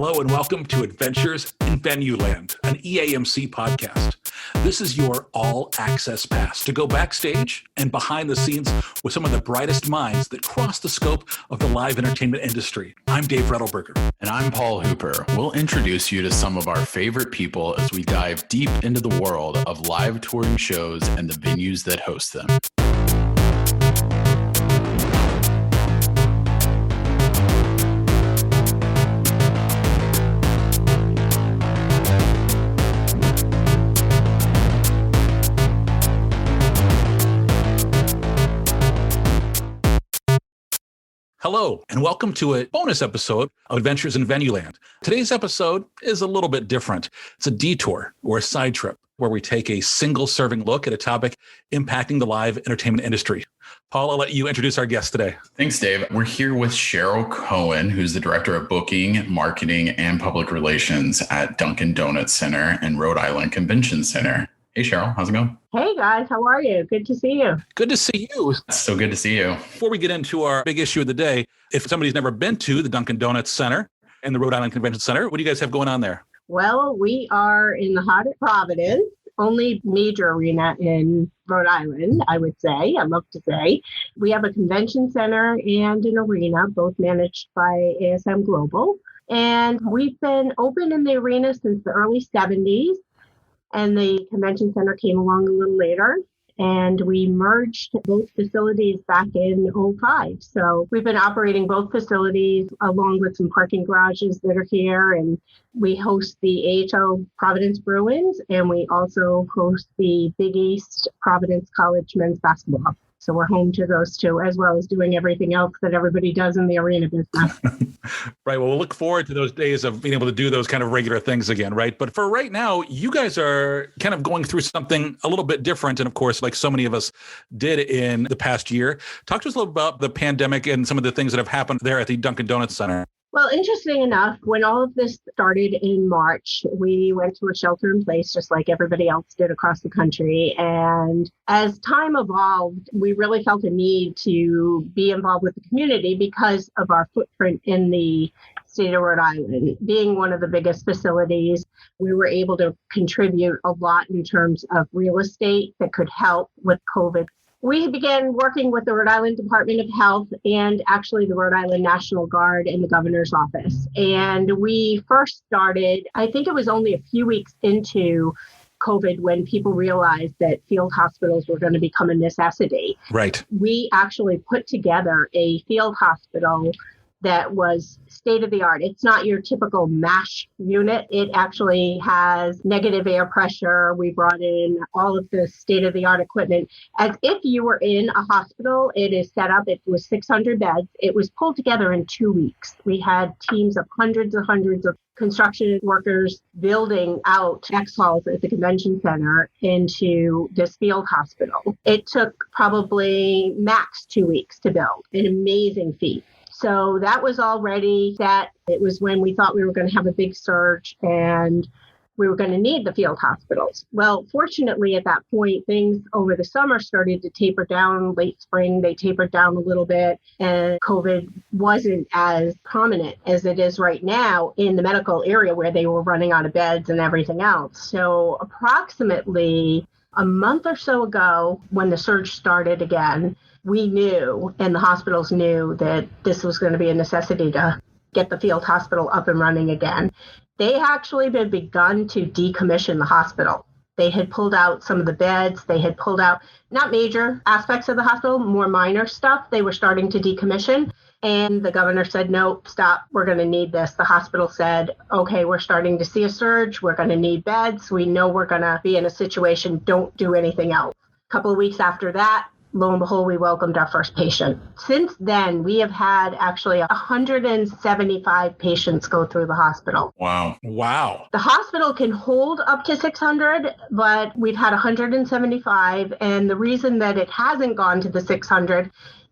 Hello and welcome to Adventures in Venueland, an EAMC podcast. This is your all-access pass to go backstage and behind the scenes with some of the brightest minds that cross the scope of the live entertainment industry. I'm Dave Rettelberger. And I'm Paul Hooper. We'll introduce you to some of our favorite people as we dive deep into the world of live touring shows and the venues that host them. Hello, and welcome to a bonus episode of Adventures in Venueland. Today's episode is a little bit different. It's a detour or a side trip where we take a single-serving look at a topic impacting the live entertainment industry. Paul, I'll let you introduce our guest today. Thanks, Dave. We're here with Cheryl Cohen, who's the Director of Booking, Marketing, and Public Relations at Dunkin Center and Rhode Island Convention Center. Hey, Cheryl, how's it going? Hey, guys. How are you? Good to see you. Good to see you. So good to see you. Before we get into our big issue of the day, if somebody's never been to the Dunkin' Donuts Center and the Rhode Island Convention Center, what do you guys have going on there? Well, we are in the heart of Providence, only major arena in Rhode Island, I would say. I love to say. We have a convention center and an arena, both managed by ASM Global. And we've been open in the arena since the early 70s. And the convention center came along a little later, and we merged both facilities back in '05. So we've been operating both facilities along with some parking garages that are here, and we host the AHL Providence Bruins, and we also host the Big East Providence College men's basketball. So we're home to those two, as well as doing everything else that everybody does in the arena business. Right. Well, we'll look forward to those days of being able to do those kind of regular things again, right? But for right now, you guys are kind of going through something a little bit different. And of course, like so many of us did in the past year. Talk to us a little about the pandemic and some of the things that have happened there at the Dunkin' Donuts Center. Well, interesting enough, when all of this started in March, we went to a shelter in place, just like everybody else did across the country. And as time evolved, we really felt a need to be involved with the community because of our footprint in the state of Rhode Island. Being one of the biggest facilities, we were able to contribute a lot in terms of real estate that could help with COVID. We began working with the Rhode Island Department of Health and actually the Rhode Island National Guard and the governor's office. And we first started, I think it was only a few weeks into COVID when people realized that field hospitals were going to become a necessity. Right. We actually put together a field hospital that was state of the art. It's not your typical MASH unit. It actually has negative air pressure. We brought in all of the state of the art equipment as if you were in a hospital. It is set up. It was 600 beds. It was pulled together in 2 weeks. We had teams of hundreds of construction workers building out X halls at the convention center into this field hospital. It took probably max 2 weeks to build. An amazing feat. So that was already set. It was when we thought we were going to have a big surge and we were going to need the field hospitals. Well, fortunately, at that point, things over the summer started to taper down. Late spring, they tapered down a little bit, and COVID wasn't as prominent as it is right now in the medical area where they were running out of beds and everything else. So approximately a month or so ago, when the surge started again, we knew, and the hospitals knew, that this was going to be a necessity to get the field hospital up and running again. They actually had begun to decommission the hospital. They had pulled out some of the beds. They had pulled out not major aspects of the hospital, more minor stuff. They were starting to decommission. And the governor said, no, stop. We're going to need this. The hospital said, okay, we're starting to see a surge. We're going to need beds. We know we're going to be in a situation. Don't do anything else. A couple of weeks after that, lo and behold, we welcomed our first patient. Since then, we have had actually 175 patients go through the hospital. Wow. Wow. The hospital can hold up to 600, but we've had 175. And the reason that it hasn't gone to the 600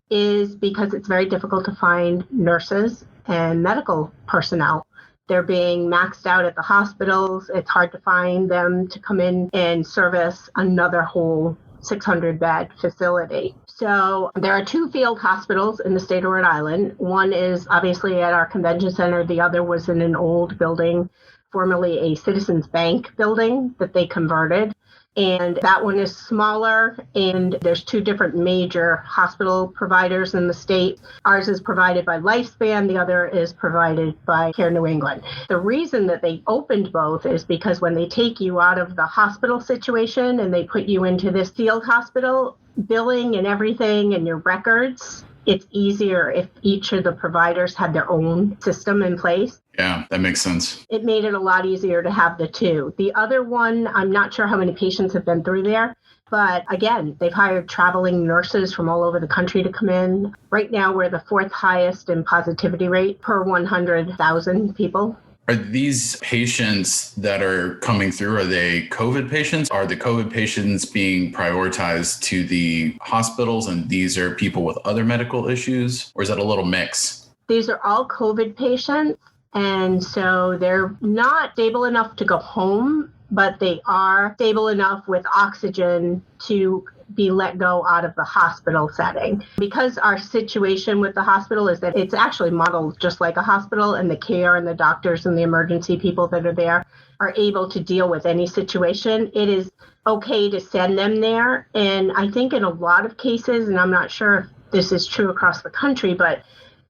is because it's very difficult to find nurses and medical personnel. They're being maxed out at the hospitals. It's hard to find them to come in and service another whole 600-bed facility. So there are 2 field hospitals in the state of Rhode Island. One is obviously at our convention center. The other was in an old building, formerly a Citizens Bank building that they converted. And that one is smaller, and there's 2 different major hospital providers in the state. Ours is provided by Lifespan, the other is provided by Care New England. The reason that they opened both is because when they take you out of the hospital situation and they put you into this field hospital, billing and everything and your records, it's easier if each of the providers had their own system in place. Yeah, that makes sense. It made it a lot easier to have the 2. The other one, I'm not sure how many patients have been through there, but again, they've hired traveling nurses from all over the country to come in. Right now, we're the 4th highest in positivity rate per 100,000 people. Are these patients that are coming through, are they COVID patients? Are the COVID patients being prioritized to the hospitals and these are people with other medical issues? Or is that a little mix? These are all COVID patients. And so they're not stable enough to go home, but they are stable enough with oxygen to be let go out of the hospital setting. Because our situation with the hospital is that it's actually modeled just like a hospital, and the care and the doctors and the emergency people that are there are able to deal with any situation. It is okay to send them there. And I think in a lot of cases, and I'm not sure if this is true across the country, but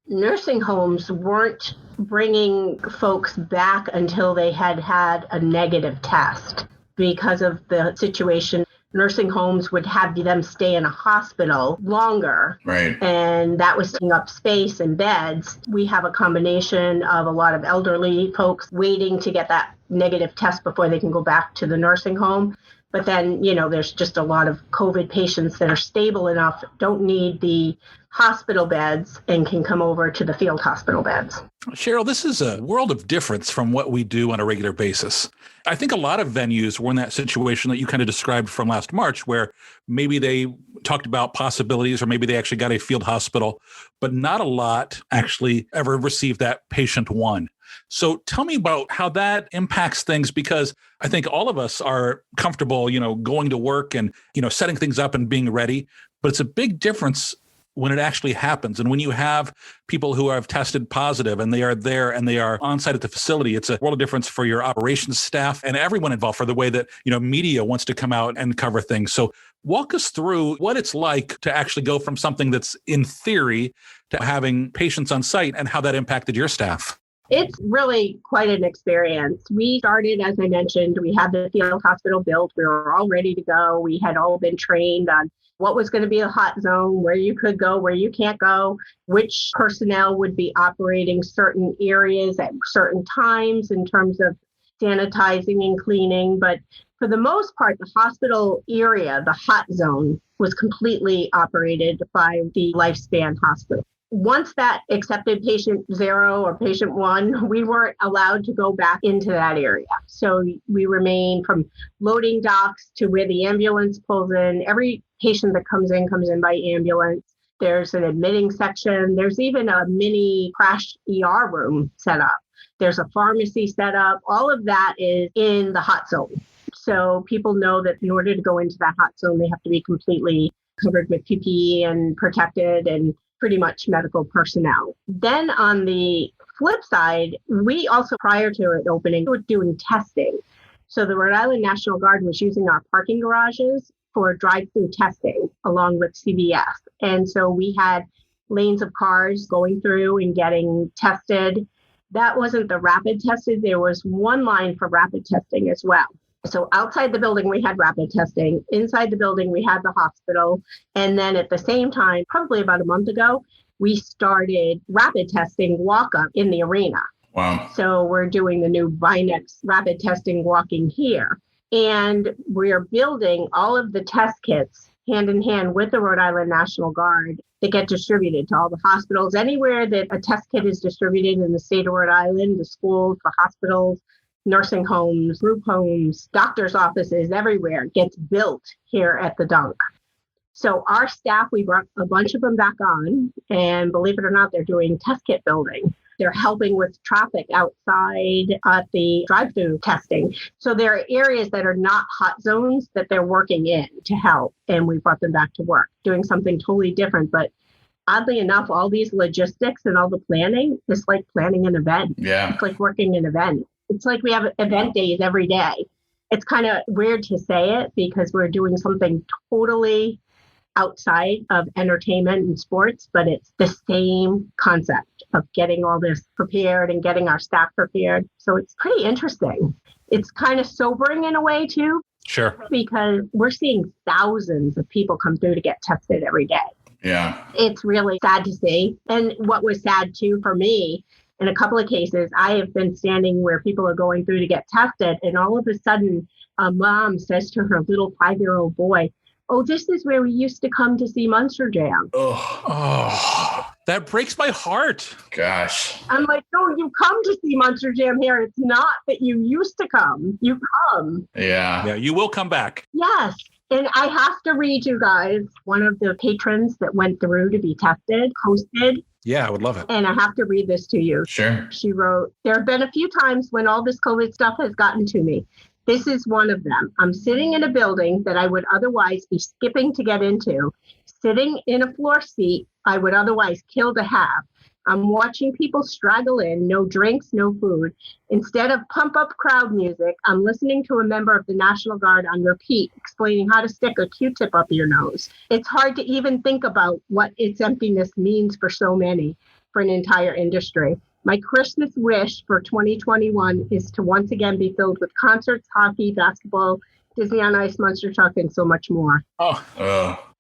nursing homes weren't bringing folks back until they had had a negative test because of the situation. Nursing homes would have them stay in a hospital longer. Right. And that was taking up space and beds. We have a combination of a lot of elderly folks waiting to get that negative test before they can go back to the nursing home. But then, there's just a lot of COVID patients that are stable enough, don't need the hospital beds, and can come over to the field hospital beds. Cheryl, this is a world of difference from what we do on a regular basis. I think a lot of venues were in that situation that you kind of described from last March, where maybe they talked about possibilities or maybe they actually got a field hospital, but not a lot actually ever received that patient one. So tell me about how that impacts things, because I think all of us are comfortable, going to work and, setting things up and being ready. But it's a big difference when it actually happens. And when you have people who have tested positive and they are there and they are on site at the facility, it's a world of difference for your operations staff and everyone involved, for the way that, media wants to come out and cover things. So walk us through what it's like to actually go from something that's in theory to having patients on site and how that impacted your staff. It's really quite an experience. We started, as I mentioned, we had the field hospital built. We were all ready to go. We had all been trained on what was going to be a hot zone, where you could go, where you can't go, which personnel would be operating certain areas at certain times in terms of sanitizing and cleaning. But for the most part, the hospital area, the hot zone, was completely operated by the Lifespan Hospital. Once that accepted patient 0 or patient 1, we weren't allowed to go back into that area. So we remain from loading docks to where the ambulance pulls in. Every patient that comes in by ambulance. There's an admitting section. There's even a mini crash ER room set up. There's a pharmacy set up. All of that is in the hot zone. So people know that in order to go into that hot zone, they have to be completely covered with PPE and protected and pretty much medical personnel. Then on the flip side, we also, prior to it opening, were doing testing. So the Rhode Island National Guard was using our parking garages for drive-through testing along with CVS. And so we had lanes of cars going through and getting tested. That wasn't the rapid tested. There was one line for rapid testing as well. So outside the building, we had rapid testing. Inside the building, we had the hospital. And then at the same time, probably about a month ago, we started rapid testing walk-up in the arena. Wow. So we're doing the new Vinex rapid testing walking here. And we're building all of the test kits hand in hand with the Rhode Island National Guard that get distributed to all the hospitals. Anywhere that a test kit is distributed in the state of Rhode Island, the schools, the hospitals, nursing homes, group homes, doctors' offices, everywhere gets built here at the Dunk. So our staff, we brought a bunch of them back on, and believe it or not, they're doing test kit building. They're helping with traffic outside at the drive-through testing. So there are areas that are not hot zones that they're working in to help. And we brought them back to work, doing something totally different. But oddly enough, all these logistics and all the planning is like planning an event. Yeah. It's like working an event. It's like we have event days every day. It's kind of weird to say it because we're doing something totally outside of entertainment and sports, but it's the same concept of getting all this prepared and getting our staff prepared. So it's pretty interesting. It's kind of sobering in a way too. Sure. Because we're seeing thousands of people come through to get tested every day. Yeah. It's really sad to see. And what was sad too for me, in a couple of cases, I have been standing where people are going through to get tested, and all of a sudden, a mom says to her little 5-year-old boy, "Oh, this is where we used to come to see Monster Jam." Oh, that breaks my heart. Gosh. I'm like, "No, you come to see Monster Jam here. It's not that you used to come. You come." Yeah. Yeah, you will come back. Yes. And I have to read you guys, one of the patrons that went through to be tested posted. Yeah, I would love it. And I have to read this to you. Sure. She wrote, "There have been a few times when all this COVID stuff has gotten to me. This is one of them. I'm sitting in a building that I would otherwise be skipping to get into, sitting in a floor seat I would otherwise kill to have. I'm watching people straggle in, no drinks, no food. Instead of pump up crowd music, I'm listening to a member of the National Guard on repeat, explaining how to stick a Q-tip up your nose. It's hard to even think about what its emptiness means for so many, for an entire industry. My Christmas wish for 2021 is to once again be filled with concerts, hockey, basketball, Disney on Ice, Monster Truck, and so much more."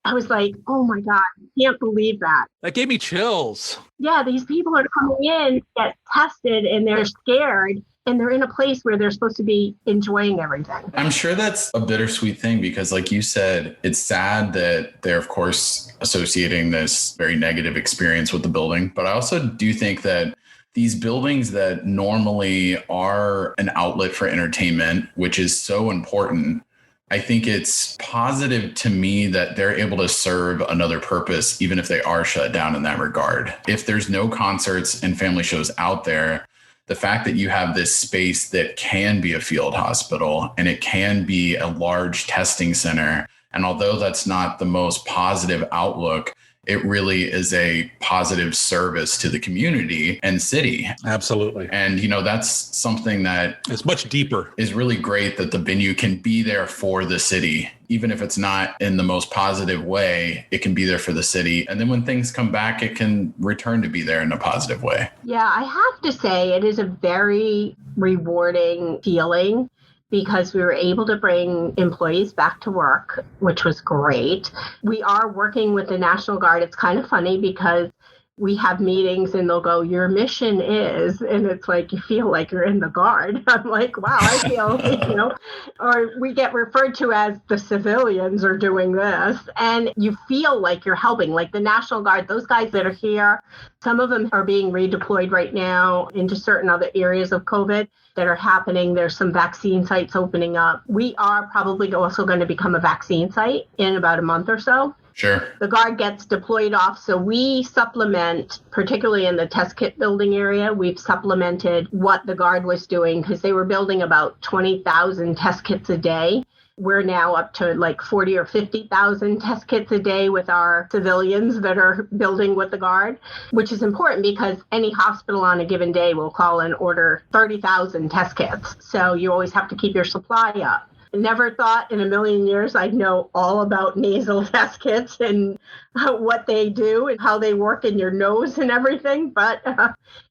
I was like, oh my God, I can't believe that. That gave me chills. Yeah, these people are coming in to get tested and they're scared and they're in a place where they're supposed to be enjoying everything. I'm sure that's a bittersweet thing because, like you said, it's sad that they're, of course, associating this very negative experience with the building. But I also do think that these buildings that normally are an outlet for entertainment, which is so important, I think it's positive to me that they're able to serve another purpose, even if they are shut down in that regard. If there's no concerts and family shows out there, the fact that you have this space that can be a field hospital and it can be a large testing center, and although that's not the most positive outlook, it really is a positive service to the community and city. Absolutely. And, that's something that it's much deeper. Is really great that the venue can be there for the city. Even if it's not in the most positive way, it can be there for the city. And then when things come back, it can return to be there in a positive way. Yeah, I have to say it is a very rewarding feeling, because we were able to bring employees back to work, which was great. We are working with the National Guard. It's kind of funny because we have meetings and they'll go, "Your mission is," and it's like, you feel like you're in the Guard. I'm like, wow, I feel, or we get referred to as the civilians are doing this. And you feel like you're helping, like the National Guard, those guys that are here, some of them are being redeployed right now into certain other areas of COVID that are happening. There's some vaccine sites opening up. We are probably also going to become a vaccine site in about a month or so. Sure. The Guard gets deployed off, so we supplement, particularly in the test kit building area, we've supplemented what the Guard was doing because they were building about 20,000 test kits a day. We're now up to like 40 or 50,000 test kits a day with our civilians that are building with the Guard, which is important because any hospital on a given day will call and order 30,000 test kits. So you always have to keep your supply up. I never thought in a million years I'd know all about nasal test kits and what they do and how they work in your nose and everything, but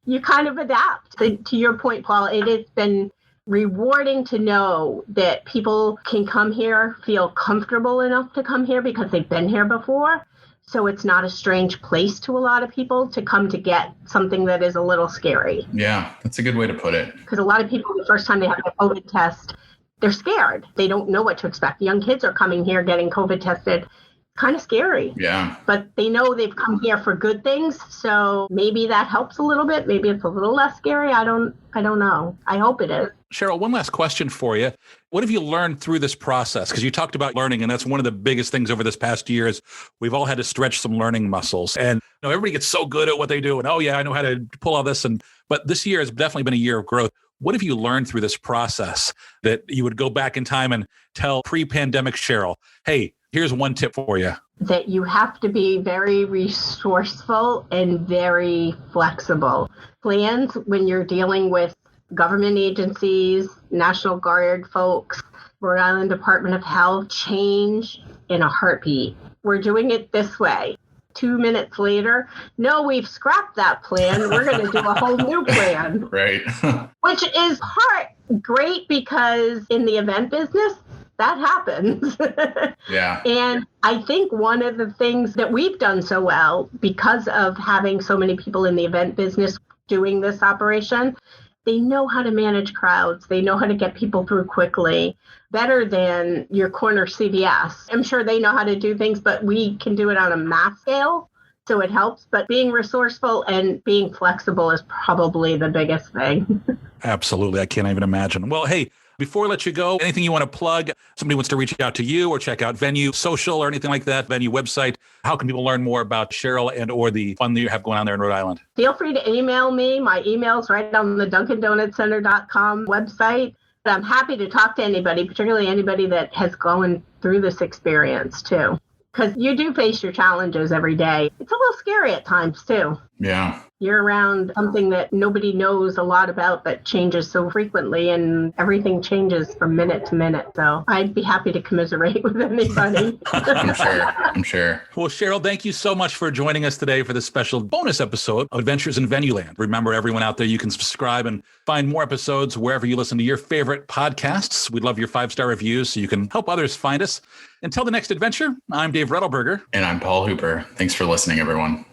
you kind of adapt. To your point, Paul, it has been rewarding to know that people can come here, feel comfortable enough to come here because they've been here before. So it's not a strange place to a lot of people to come to get something that is a little scary. Yeah, that's a good way to put it. Because a lot of people, the first time they have a COVID test, they're scared. They don't know what to expect. Young kids are coming here getting COVID tested. kind of scary. Yeah. But they know they've come here for good things. So maybe that helps a little bit. Maybe it's a little less scary. I don't know. I hope it is. Cheryl, one last question for you. What have you learned through this process? Because you talked about learning, and that's one of the biggest things over this past year is we've all had to stretch some learning muscles. And everybody gets so good at what they do. And, oh, yeah, I know how to pull all this. But this year has definitely been a year of growth. What have you learned through this process that you would go back in time and tell pre-pandemic Cheryl, hey, here's one tip for you? That you have to be very resourceful and very flexible. Plans when you're dealing with government agencies, National Guard folks, Rhode Island Department of Health, change in a heartbeat. We're doing it this way. 2 minutes later, no, we've scrapped that plan. We're going to do a whole new plan. Right. Which is great because in the event business, that happens. Yeah. And I think one of the things that we've done so well because of having so many people in the event business doing this operation, they know how to manage crowds. They know how to get people through quickly, better than your corner CVS. I'm sure they know how to do things, but we can do it on a mass scale. So it helps. But being resourceful and being flexible is probably the biggest thing. Absolutely. I can't even imagine. Well, hey, before I let you go, anything you want to plug? Somebody wants to reach out to you or check out Venue social or anything like that, Venue website. How can people learn more about Cheryl and or the fun that you have going on there in Rhode Island? Feel free to email me. My email's right on the DunkinDonutCenter.com website. I'm happy to talk to anybody, particularly anybody that has gone through this experience too. Because you do face your challenges every day. It's a little scary at times too. Yeah. You're around something that nobody knows a lot about that changes so frequently, and everything changes from minute to minute. So I'd be happy to commiserate with anybody. I'm sure. Well, Cheryl, thank you so much for joining us today for this special bonus episode of Adventures in Venueland. Remember, everyone out there, you can subscribe and find more episodes wherever you listen to your favorite podcasts. We'd love your 5-star reviews so you can help others find us. Until the next adventure, I'm Dave Rettelberger. And I'm Paul Hooper. Thanks for listening, everyone.